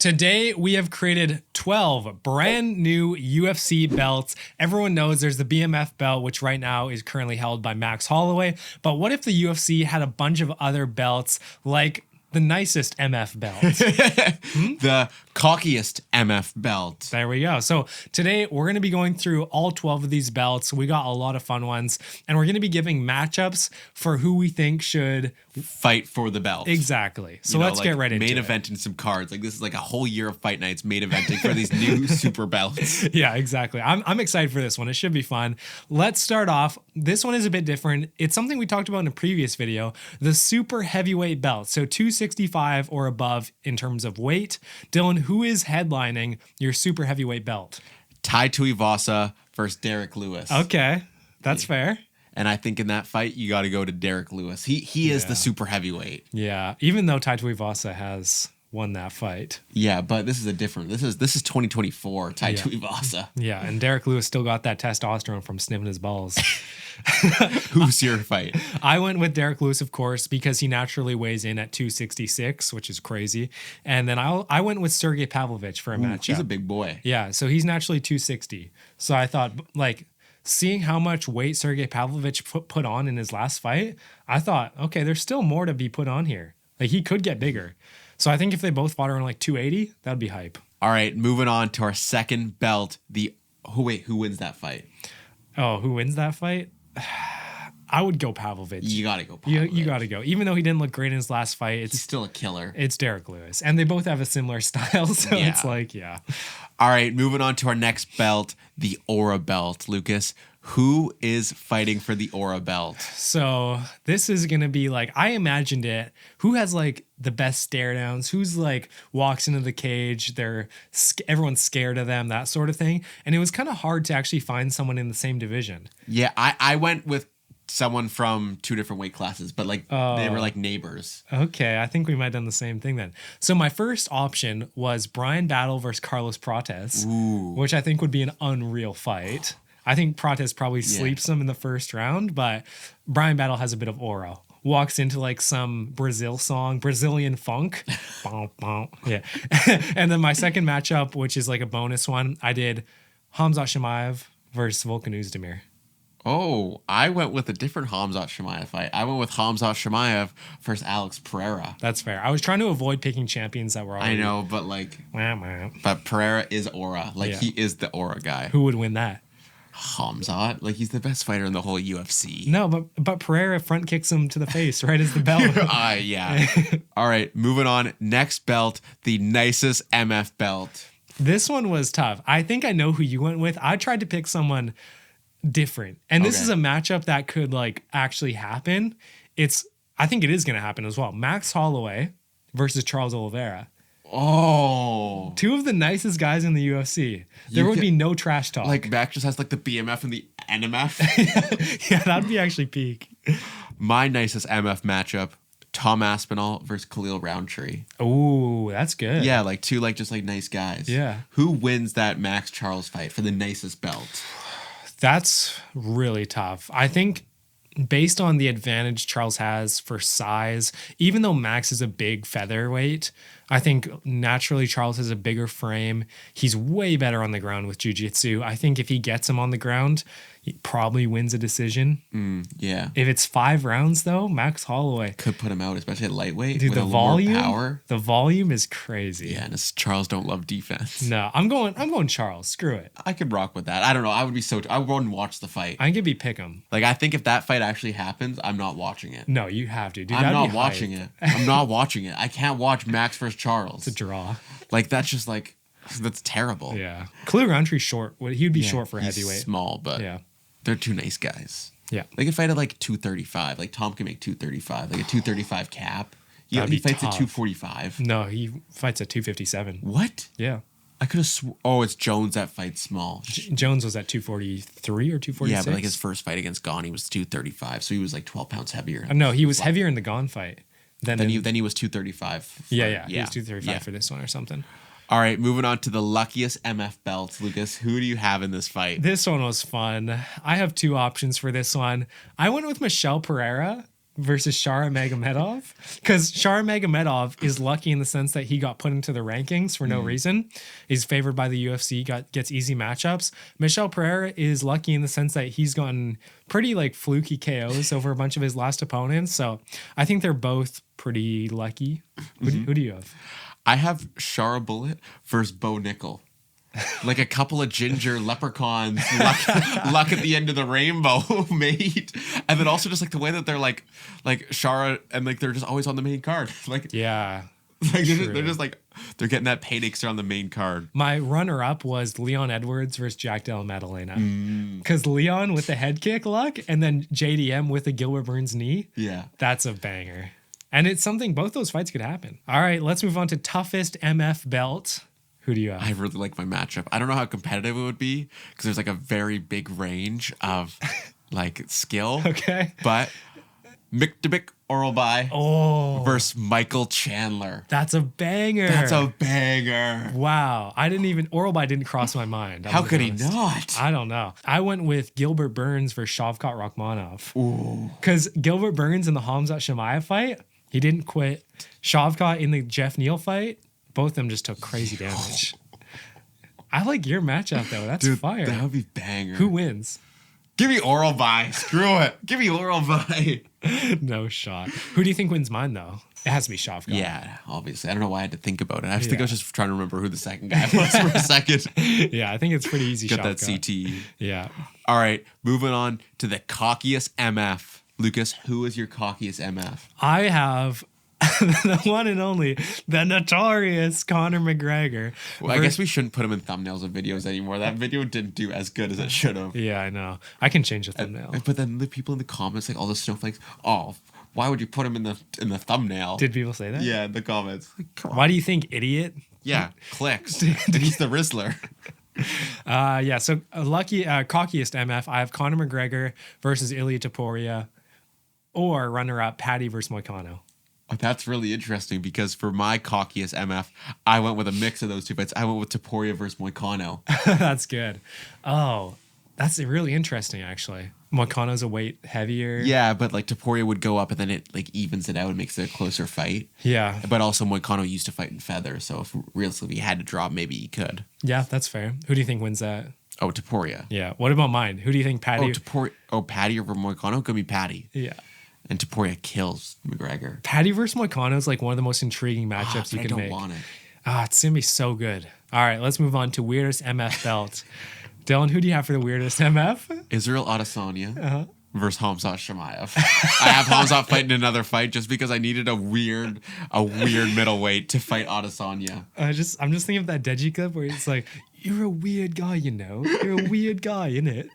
Today, we have created 12 brand new UFC belts. Everyone knows there's the BMF belt, which right now is currently held by Max Holloway. But what if the UFC had a bunch of other belts like the nicest MF belt? The cockiest MF belt. There we go. So today we're going to be going through all 12 of these belts. We got a lot of fun ones, and we're going to be giving matchups for who we think should fight for the belt. Exactly. So let's get right into it. Main eventing some cards. Like this is like a whole year of fight nights main eventing for these new super belts. Yeah, exactly. I'm excited for this one. It should be fun. Let's start off. This one is a bit different. It's something we talked about in a previous video, the super heavyweight belt. So 265 or above in terms of weight. Dylan, who is headlining your super heavyweight belt? Tai Tuivasa versus Derek Lewis. Okay, that's fair. And I think in that fight, you got to go to Derek Lewis. He is the super heavyweight. Yeah, even though Tai Tuivasa has won that fight. Yeah, but this is a different. This is 2024 Tai Tuivasa. Yeah, and Derek Lewis still got that testosterone from sniffing his balls. Who's your fight? I went with Derek Lewis, of course, because he naturally weighs in at 266, which is crazy. And then I went with Sergey Pavlovich for a matchup. He's a big boy. Yeah, so he's naturally 260. So I thought, like, seeing how much weight Sergey Pavlovich put on in his last fight, I thought, okay, there's still more to be put on here. Like, he could get bigger. So I think if they both fought around like 280, that'd be hype. All right, moving on to our second belt. Who wins that fight? Oh, who wins that fight? I would go Pavlovich. You got to go Pavlovich. You got to go. Even though he didn't look great in his last fight, he's still a killer. It's Derek Lewis. And they both have a similar style, so it's like, yeah. All right, moving on to our next belt, the Aura belt. Lucas, who is fighting for the Aura belt? So this is going to be like, I imagined it. Who has like the best stare downs? Who's like walks into the cage? Everyone's scared of them, that sort of thing. And it was kind of hard to actually find someone in the same division. Yeah, I went with someone from two different weight classes, but like they were like neighbors. Okay, I think we might have done the same thing then. So my first option was Brian Battle versus Carlos Prates, which I think would be an unreal fight. I think Prates probably sleeps him in the first round, but Brian Battle has a bit of aura. Walks into like some Brazilian funk. Yeah. And then my second matchup, which is like a bonus one, I did Khamzat Chimaev versus Volkan Oezdemir. Oh, I went with a different Khamzat Chimaev fight. I went with Khamzat Chimaev versus Alex Pereira. That's fair. I was trying to avoid picking champions that were already... I know, but like... But Pereira is aura. Like, he is the aura guy. Who would win that? Khamzat. Like, he's the best fighter in the whole UFC. No, but Pereira front kicks him to the face right as the belt. Yeah. All right, moving on. Next belt, the nicest MF belt. This one was tough. I think I know who you went with. I tried to pick someone different. And this is a matchup that could like actually happen. I think it is going to happen as well. Max Holloway versus Charles Oliveira. Oh. Two of the nicest guys in the UFC. There would be no trash talk. Like Max just has like the BMF and the NMF. Yeah, that'd be actually peak. My nicest MF matchup, Tom Aspinall versus Khalil Roundtree. Oh, that's good. Yeah, like two like just like nice guys. Yeah. Who wins that Max Charles fight for the nicest belt? That's really tough. I think based on the advantage Charles has for size, even though Max is a big featherweight, I think naturally Charles has a bigger frame. He's way better on the ground with jiu-jitsu. I think if he gets him on the ground, he probably wins a decision. Yeah. If it's 5 rounds though, Max Holloway could put him out, especially at lightweight. Dude, with the volume, power. The volume is crazy. Yeah, and Charles don't love defense. No, I'm going Charles. Screw it. I could rock with that. I don't know. I would be I wouldn't watch the fight. I could be pick 'em. Like, I think if that fight actually happens, I'm not watching it. No, you have to, dude. I'm not watching it. I'm not watching it. I can't watch Max versus Charles. It's a draw. Like, that's just like, that's terrible. Yeah. Khalil Roundtree's short. He would be short for he's heavyweight. Small, but they're two nice guys. Yeah. They could fight at like 235. Like, Tom can make 235. Like a 235 cap. He fights tough. at 245. No, he fights at 257. What? Yeah. I could have it's Jones that fights small. Jones was at 243 or 246. Yeah, but like his first fight against Gane, he was 235, so he was like 12 pounds heavier. No, he was heavier in the Gane fight. Then he was 235. He was 235 for this one or something. All right, moving on to the luckiest MF belts. Lucas, who do you have in this fight? This one was fun. I have 2 options for this one. I went with Michelle Pereira versus Shara Magomedov, because Shara Magomedov is lucky in the sense that he got put into the rankings for no reason. He's favored by the UFC, gets easy matchups. Michel Pereira is lucky in the sense that he's gotten pretty like fluky KOs over a bunch of his last opponents. So I think they're both pretty lucky. Who do you have? I have Shara Bullet versus Bo Nickel. Like a couple of ginger leprechauns, luck at the end of the rainbow, mate. And then also just like the way that they're like Shara and like they're just always on the main card. Like Yeah. like they're just like they're getting that payday because they're on the main card. My runner-up was Leon Edwards versus Jack Della Maddalena. Because Leon with the head kick luck and then JDM with the Gilbert Burns knee. Yeah. That's a banger. And it's something, both those fights could happen. All right, let's move on to toughest MF belt. Who do you have? I really like my matchup. I don't know how competitive it would be because there's like a very big range of like skill. Okay. But Miktabik Oralbai versus Michael Chandler. That's a banger. That's a banger. Wow. Oralbai didn't cross my mind. How could he not? I don't know. I went with Gilbert Burns versus Shavkat Rakhmonov. Because Gilbert Burns in the Hamzat Shemaev fight, he didn't quit. Shavkat in the Jeff Neal fight, both of them just took crazy damage. I like your matchup though. That's fire. That would be banger. Who wins? Give me Oralbai. Screw it. Give me Oralbai. No shot. Who do you think wins mine though? It has to be Shavkat. Yeah, obviously. I don't know why I had to think about it. I think I was just trying to remember who the second guy was for a second. Yeah, I think it's pretty easy. Got Shavkat. that CTE. Yeah. All right, moving on to the cockiest MF. Lucas, who is your cockiest MF? I have the one and only, the notorious Conor McGregor. Well, I guess we shouldn't put him in thumbnails of videos anymore. That video didn't do as good as it should have. Yeah, I know. I can change the thumbnail. But then the people in the comments, like all the snowflakes, why would you put him in the thumbnail? Did people say that? Yeah, in the comments. Like, come on. Why do you think, idiot? Yeah, clicks. And he's the Rizzler. Yeah, so cockiest MF, I have Conor McGregor versus Ilia Topuria, or runner-up Paddy versus Moicano. Oh, that's really interesting because for my cockiest MF, I went with a mix of those two fights. I went with Topuria versus Moicano. That's good. Oh, that's really interesting, actually. Moicano's a weight heavier. Yeah, but like Topuria would go up and then it like evens it out and makes it a closer fight. Yeah. But also Moicano used to fight in feather, so if realistically he had to drop, maybe he could. Yeah, that's fair. Who do you think wins that? Oh, Topuria. Yeah. What about mine? Who do you think Paddy? Paddy over Moicano? Could be Paddy. Yeah. And Topuria kills McGregor. Paddy versus Moicano is like one of the most intriguing matchups you can make. I don't want it. It's going to be so good. All right, let's move on to weirdest MF belt. Dylan, who do you have for the weirdest MF? Israel Adesanya versus Hamzat Shemaev. I have Hamzat fighting another fight just because I needed a weird middleweight to fight Adesanya. I'm just thinking of that Deji clip where it's like, you're a weird guy, you know. You're a weird guy, innit?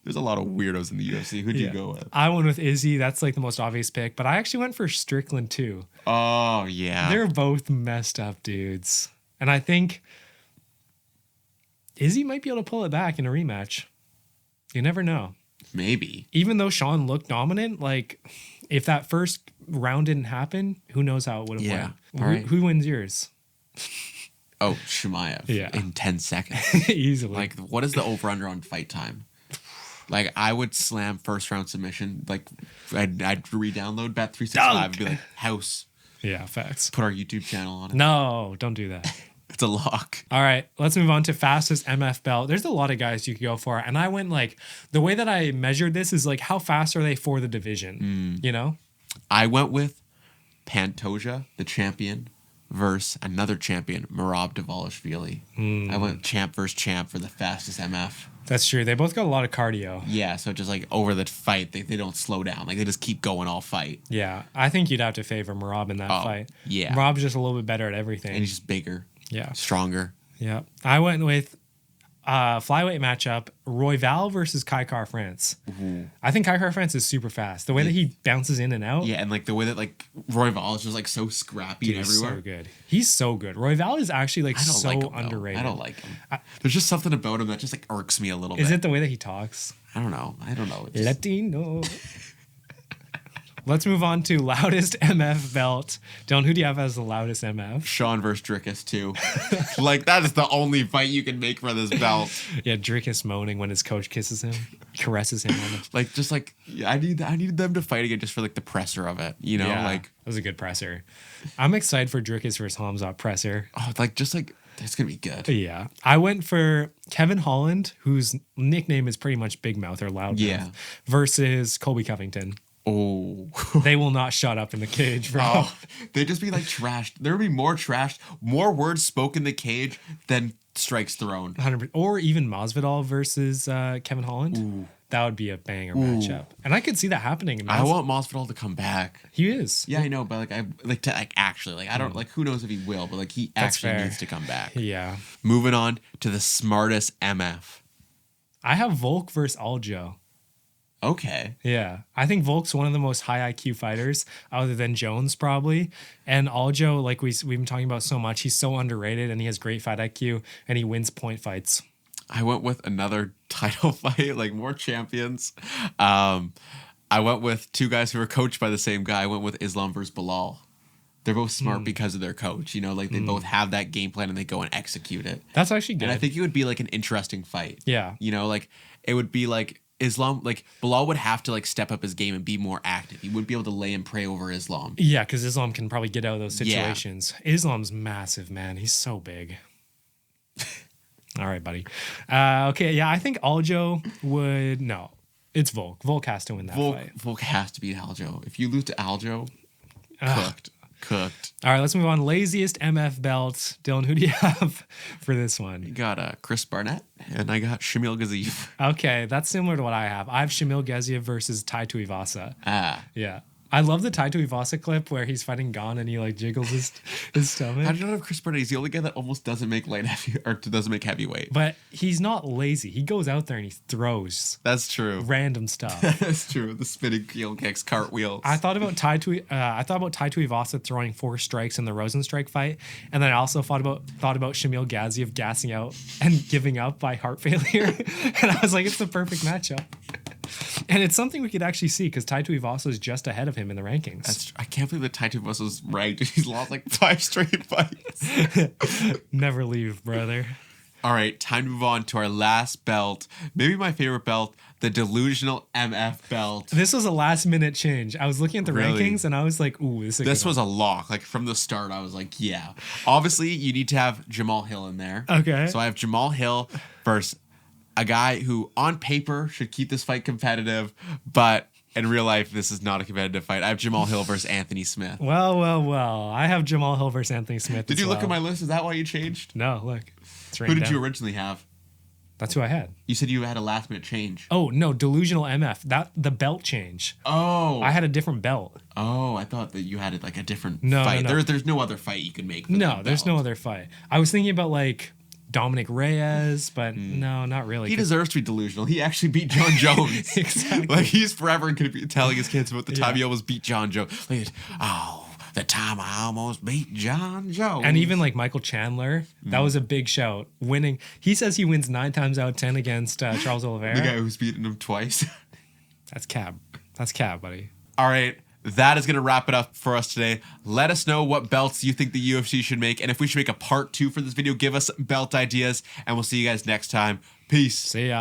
There's a lot of weirdos in the UFC. Who'd you go with? I went with Izzy. That's like the most obvious pick. But I actually went for Strickland too. Oh, yeah. They're both messed up dudes. And I think Izzy might be able to pull it back in a rematch. You never know. Maybe. Even though Sean looked dominant, like if that first round didn't happen, who knows how it would have went. All right. Who wins yours? Oh, Shemaev. Yeah. In 10 seconds. Easily. Like, what is the over-under on fight time? Like, I would slam first-round submission. Like, I'd re-download Bet365 and be like, house. Yeah, facts. Put our YouTube channel on it. No, don't do that. It's a lock. All right, let's move on to fastest MF belt. There's a lot of guys you could go for. And I went like, the way that I measured this is like, how fast are they for the division? You know? I went with Pantoja, the champion, versus another champion, Merab Dvalishvili. I went champ versus champ for the fastest MF. That's true. They both got a lot of cardio. Yeah, so just like over the fight, they don't slow down. Like they just keep going all fight. Yeah, I think you'd have to favor Merab in that fight. Yeah. Merab's just a little bit better at everything. And he's just bigger. Yeah. Stronger. Yeah. I went with flyweight matchup, Royval versus Kai France. I think Kai France is super fast. The way that he bounces in and out. Yeah, and like the way that like Royval is just like so scrappy and everywhere. So good. He's so good. Royval is actually like so like him, underrated. I don't like him. There's just something about him that just like irks me a little bit. Is it the way that he talks? I don't know. Latino. Let's move on to loudest MF belt. Dylan, who do you have as the loudest MF? Sean versus Drickus too. Like that is the only fight you can make for this belt. Yeah, Drickus moaning when his coach kisses him, caresses him on the. Like just like I need them to fight again just for like the presser of it. You know, Yeah, like that was a good presser. I'm excited for Drickus versus Hamzat presser. oh, like just like it's gonna be good. Yeah, I went for Kevin Holland, whose nickname is pretty much Big Mouth or Loud Mouth, versus Colby Covington. Oh, They will not shut up in the cage, bro. oh, they'd just be like trashed. There would be more trashed, more words spoken in the cage than strikes thrown. 100%. Or even Masvidal versus Kevin Holland. Ooh. That would be a banger matchup, and I could see that happening. I want Masvidal to come back. He is. Yeah, I know, but like I like to like actually like I don't like who knows if he will, but like he That's actually fair. needs to come back. Yeah. Moving on to the smartest MF. I have Volk versus Aljo. Okay. Yeah. I think Volk's one of the most high IQ fighters other than Jones probably. And Aljo, like we've been talking about so much, he's so underrated and he has great fight IQ and he wins point fights. I went with another title fight, like more champions. I went with two guys who were coached by the same guy. I went with Islam versus Bilal. They're both smart because of their coach. You know, like they both have that game plan and they go and execute it. That's actually good. And I think it would be like an interesting fight. Yeah. You know, like it would be like Islam, like Bilal would have to like step up his game and be more active. He wouldn't be able to lay and pray over Islam. Yeah, because Islam can probably get out of those Yeah. situations. Islam's massive, man. He's so big. All right, buddy. Okay, yeah, I think Aljo would. No, it's Volk. Volk has to win that fight. Volk has to beat Aljo. If you lose to Aljo, Ugh. cooked. All right, let's move on. Laziest MF belt. Dylan, who do you have for this You one? got Chris Barnett and I got Shamil Gaziev. Okay, that's similar to what I have. I have Shamil Gaziev versus Tai Tuivasa. Ah. Yeah. I love the Tai Tuivasa clip where he's fighting Gon and he like jiggles his stomach. How do you not have Chris Barnett? He's the only guy that almost doesn't make light heavy or doesn't make heavyweight. But he's not lazy. He goes out there and he throws That's true. random stuff. That's true. The spinning heel kicks, cartwheels. I thought about Tai Tuivasa throwing 4 strikes in the Rosenstrike fight, and then I also thought about Shamil Gaziev gassing out and giving up by heart failure, and I was like, it's the perfect matchup. And it's something we could actually see because Tai Tuivasa is just ahead of him in the rankings. I can't believe that Tai Tuivasa was ranked. He's lost like 5 straight fights. Never leave, brother. All right, time to move on to our last belt. Maybe my favorite belt, the delusional MF belt. This was a last minute change. I was looking at the Really? rankings and I was like, ooh, This was a lock. Like from the start, I was like, yeah. Obviously, you need to have Jamal Hill in there. Okay. So I have Jamal Hill versus a guy who on paper should keep this fight competitive, but in real life, this is not a competitive fight. I have Jamal Hill versus Anthony Smith. Well. I have Jamal Hill versus Anthony Smith. Did as you look well. at my list? Is that why you changed? No, look. It's Who written did you down. originally have? That's who I had. You said you had a last minute change. Oh, no, delusional MF. The belt change. Oh. I had a different belt. Oh, I thought that you had it like a different No, fight. no. There's no other fight you can make. For No, that there's no belt. other fight. I was thinking about like Dominic Reyes, but no, not really. He deserves to be delusional. He actually beat John Jones. Exactly. Like he's forever going to be telling his kids about the time Yeah. he almost beat John Jones. Like, oh, the time I almost beat John Jones. And even like Michael Chandler, that was a big shout. Winning. He says he wins 9 times out of 10 against Charles Oliveira. the guy who's beaten him twice. That's cab. That's cab, buddy. All right. That is going to wrap it up for us today. Let us know what belts you think the UFC should make. And if we should make a part 2 for this video, give us belt ideas. And we'll see you guys next time. Peace. See ya.